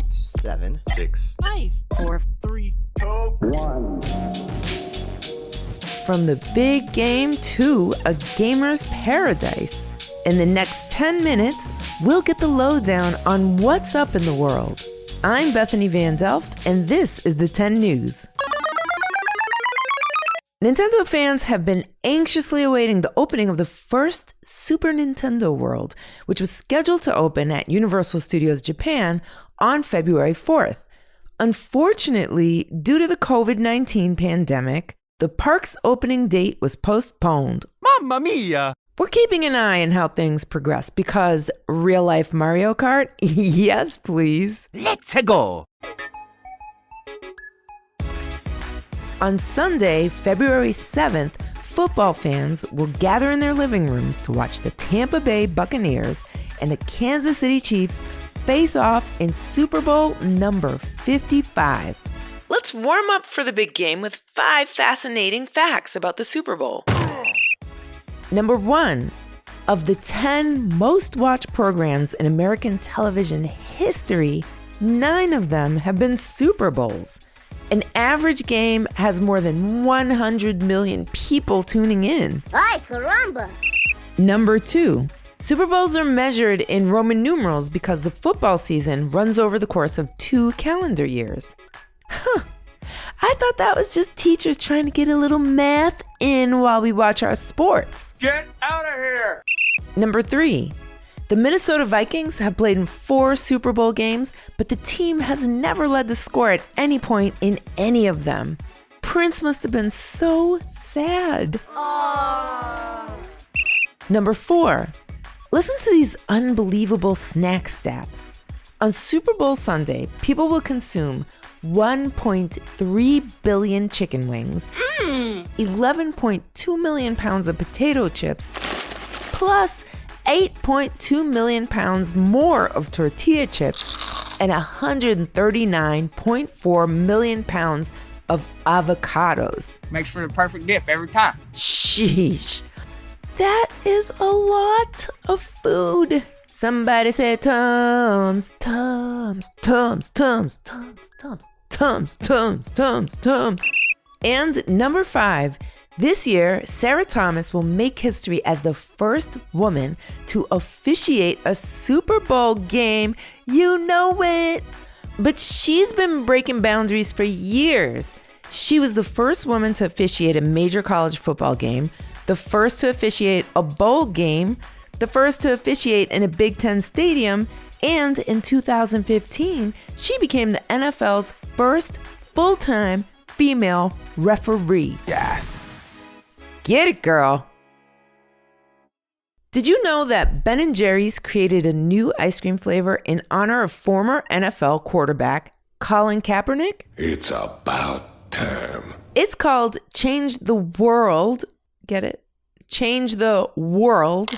7, 6, 5, 4, 3, 1. From the big game to a gamer's paradise. In the next 10 minutes, we'll get the lowdown on what's up in the world. I'm Bethany Van Delft, and this is the 10 News. Nintendo fans have been anxiously awaiting the opening of the first Super Nintendo World, which was scheduled to open at Universal Studios Japan on February 4th. Unfortunately, due to the COVID-19 pandemic, the park's opening date was postponed. Mamma mia! We're keeping an eye on how things progress because real-life Mario Kart? Yes, please. Let's go! On Sunday, February 7th, football fans will gather in their living rooms to watch the Tampa Bay Buccaneers and the Kansas City Chiefs face off in Super Bowl number 55. Let's warm up for the big game with 5 fascinating facts about the Super Bowl. Number 1, of the 10 most watched programs in American television history, 9 of them have been Super Bowls. An average game has more than 100 million people tuning in. Ay, caramba! Number 2, Super Bowls are measured in Roman numerals because the football season runs over the course of 2 calendar years. I thought that was just teachers trying to get a little math in while we watch our sports. Get out of here! Number 3, the Minnesota Vikings have played in 4 Super Bowl games, but the team has never led the score at any point in any of them. Prince must have been so sad. Aww. Number 4, listen to these unbelievable snack stats. On Super Bowl Sunday, people will consume 1.3 billion chicken wings, 11.2 million pounds of potato chips, plus 8.2 million pounds more of tortilla chips, and 139.4 million pounds of avocados. Makes for the perfect dip every time. Sheesh. That is a lot of food. Somebody say Tums, Tums, Tums, Tums, Tums, Tums, Tums, Tums, Tums, Tums. And number 5, this year, Sarah Thomas will make history as the first woman to officiate a Super Bowl game. You know it. But she's been breaking boundaries for years. She was the first woman to officiate a major college football game, the first to officiate a bowl game, the first to officiate in a Big Ten stadium, and in 2015, she became the NFL's first full-time female referee. Yes! Get it, girl. Did you know that Ben & Jerry's created a new ice cream flavor in honor of former NFL quarterback Colin Kaepernick? It's about time. It's called Change the World. Get it? Change the World.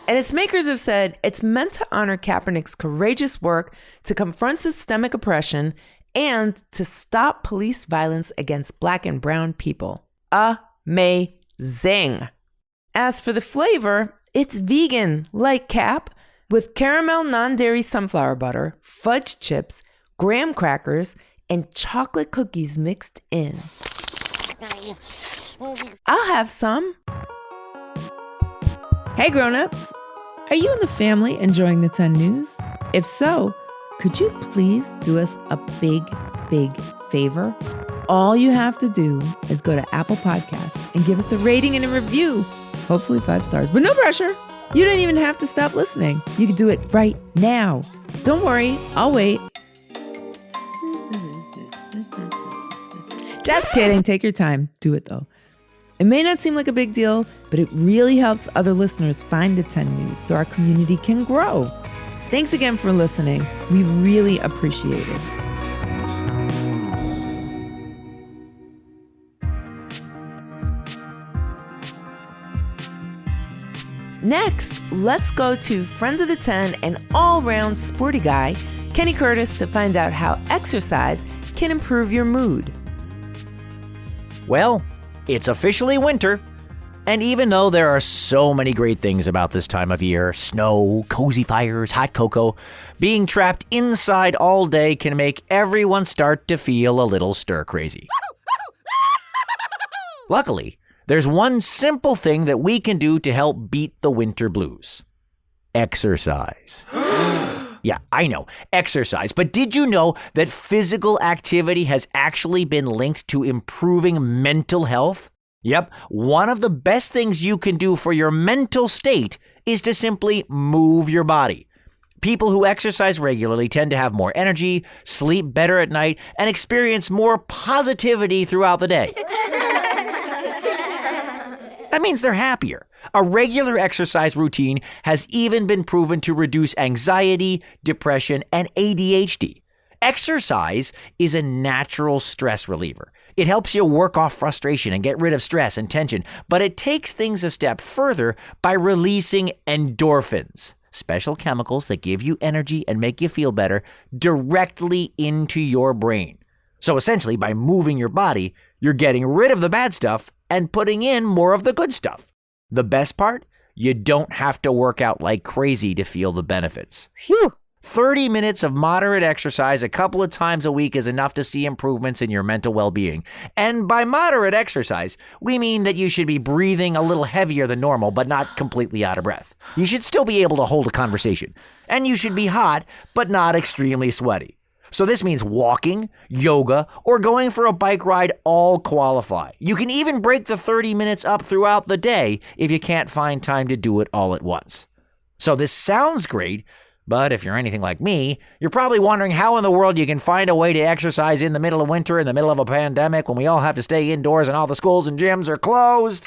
And its makers have said it's meant to honor Kaepernick's courageous work to confront systemic oppression and to stop police violence against Black and brown people. Amazing. As for the flavor, it's vegan, like Cap, with caramel non-dairy sunflower butter, fudge chips, graham crackers, and chocolate cookies mixed in. I'll have some. Hey grown-ups, are you and the family enjoying the 10 News? If so, could you please do us a big, big favor? All you have to do is go to Apple Podcasts and give us a rating and a review. Hopefully 5 stars, but no pressure. You don't even have to stop listening. You can do it right now. Don't worry, I'll wait. Just kidding, take your time. Do it though. It may not seem like a big deal, but it really helps other listeners find the 10 News so our community can grow. Thanks again for listening. We really appreciate it. Next, let's go to Friends of the 10 and all-round sporty guy, Kenny Curtis, to find out how exercise can improve your mood. Well, it's officially winter, And even though there are so many great things about this time of year, snow, cozy fires, hot cocoa, being trapped inside all day can make everyone start to feel a little stir-crazy. Luckily, there's one simple thing that we can do to help beat the winter blues. Exercise. Yeah, I know, exercise. But did you know that physical activity has actually been linked to improving mental health? Yep, one of the best things you can do for your mental state is to simply move your body. People who exercise regularly tend to have more energy, sleep better at night, and experience more positivity throughout the day. That means they're happier. A regular exercise routine has even been proven to reduce anxiety, depression, and ADHD. Exercise is a natural stress reliever. It helps you work off frustration and get rid of stress and tension, but it takes things a step further by releasing endorphins, special chemicals that give you energy and make you feel better, directly into your brain. So essentially, by moving your body, you're getting rid of the bad stuff and putting in more of the good stuff. The best part? You don't have to work out like crazy to feel the benefits. Phew. 30 minutes of moderate exercise a couple of times a week is enough to see improvements in your mental well-being. And by moderate exercise, we mean that you should be breathing a little heavier than normal, but not completely out of breath. You should still be able to hold a conversation. And you should be hot, but not extremely sweaty. So this means walking, yoga, or going for a bike ride all qualify. You can even break the 30 minutes up throughout the day if you can't find time to do it all at once. So this sounds great, but if you're anything like me, you're probably wondering how in the world you can find a way to exercise in the middle of winter, in the middle of a pandemic, when we all have to stay indoors and all the schools and gyms are closed.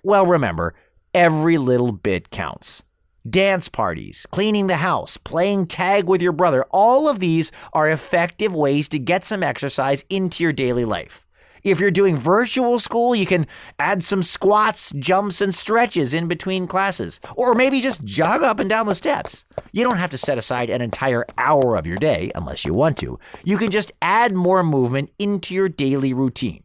Well, remember, every little bit counts. Dance parties, cleaning the house, playing tag with your brother, all of these are effective ways to get some exercise into your daily life. If you're doing virtual school, you can add some squats, jumps, and stretches in between classes. Or maybe just jog up and down the steps. You don't have to set aside an entire hour of your day, unless you want to. You can just add more movement into your daily routine.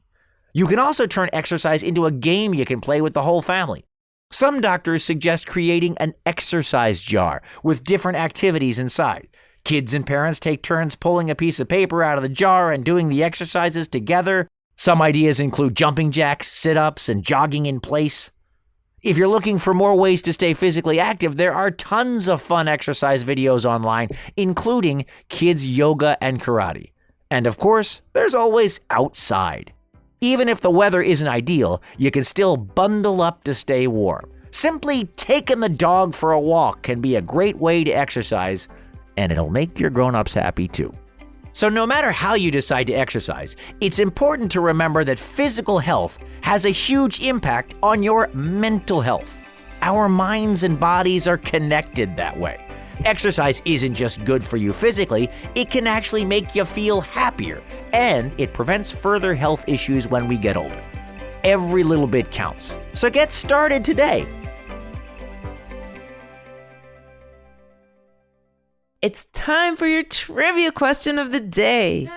You can also turn exercise into a game you can play with the whole family. Some doctors suggest creating an exercise jar with different activities inside. Kids and parents take turns pulling a piece of paper out of the jar and doing the exercises together. Some ideas include jumping jacks, sit-ups, and jogging in place. If you're looking for more ways to stay physically active, there are tons of fun exercise videos online, including kids yoga and karate. And of course, there's always outside. Even if the weather isn't ideal, you can still bundle up to stay warm. Simply taking the dog for a walk can be a great way to exercise, and it'll make your grown-ups happy too. So no matter how you decide to exercise, it's important to remember that physical health has a huge impact on your mental health. Our minds and bodies are connected that way. Exercise isn't just good for you physically, it can actually make you feel happier, and it prevents further health issues when we get older. Every little bit counts, so get started today. It's time for your trivia question of the day.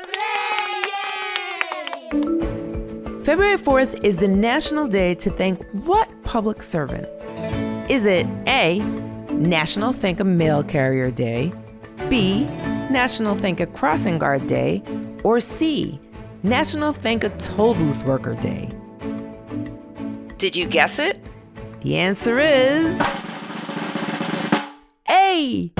February 4th is the National Day to thank what public servant? Is it A, National Thank a Mail Carrier Day, B, National Thank a Crossing Guard Day, or C, National Thank a Toll Booth Worker Day? Did you guess it? The answer is A.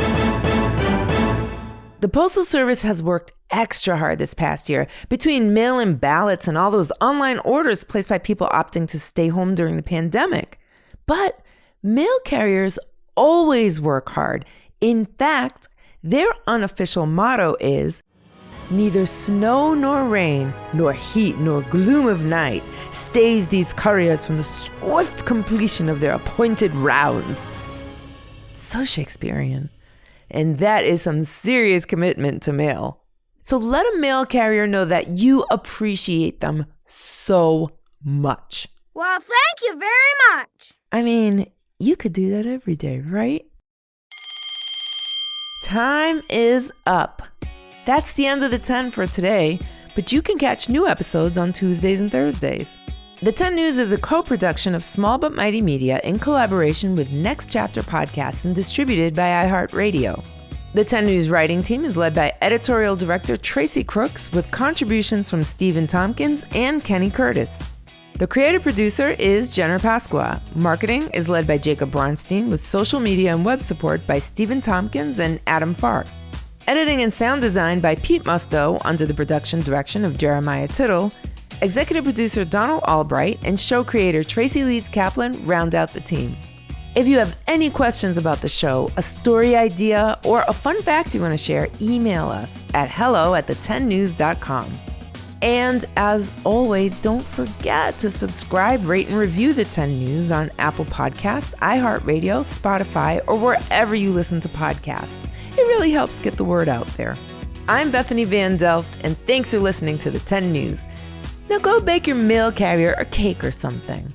The Postal Service has worked extra hard this past year between mail-in ballots and all those online orders placed by people opting to stay home during the pandemic. But mail carriers always work hard. In fact, their unofficial motto is, "Neither snow nor rain, nor heat nor gloom of night stays these couriers from the swift completion of their appointed rounds." So Shakespearean. And that is some serious commitment to mail. So let a mail carrier know that you appreciate them so much. Well, thank you very much. I mean, you could do that every day, right? Time is up. That's the end of the 10 for today, but you can catch new episodes on Tuesdays and Thursdays. The 10 News is a co-production of Small But Mighty Media in collaboration with Next Chapter Podcasts and distributed by iHeartRadio. The 10 News writing team is led by editorial director Tracy Crooks with contributions from Stephen Tompkins and Kenny Curtis. The creative producer is Jenner Pasqua. Marketing is led by Jacob Bronstein with social media and web support by Stephen Tompkins and Adam Farr. Editing and sound design by Pete Musto under the production direction of Jeremiah Tittle. Executive producer Donald Albright and show creator Tracy Leeds Kaplan round out the team. If you have any questions about the show, a story idea, or a fun fact you want to share, email us at hello@the10news.com. And as always, don't forget to subscribe, rate, and review the 10 News on Apple Podcasts, iHeartRadio, Spotify, or wherever you listen to podcasts. It really helps get the word out there. I'm Bethany Van Delft, and thanks for listening to the 10 News. Now go bake your mail carrier a cake or something.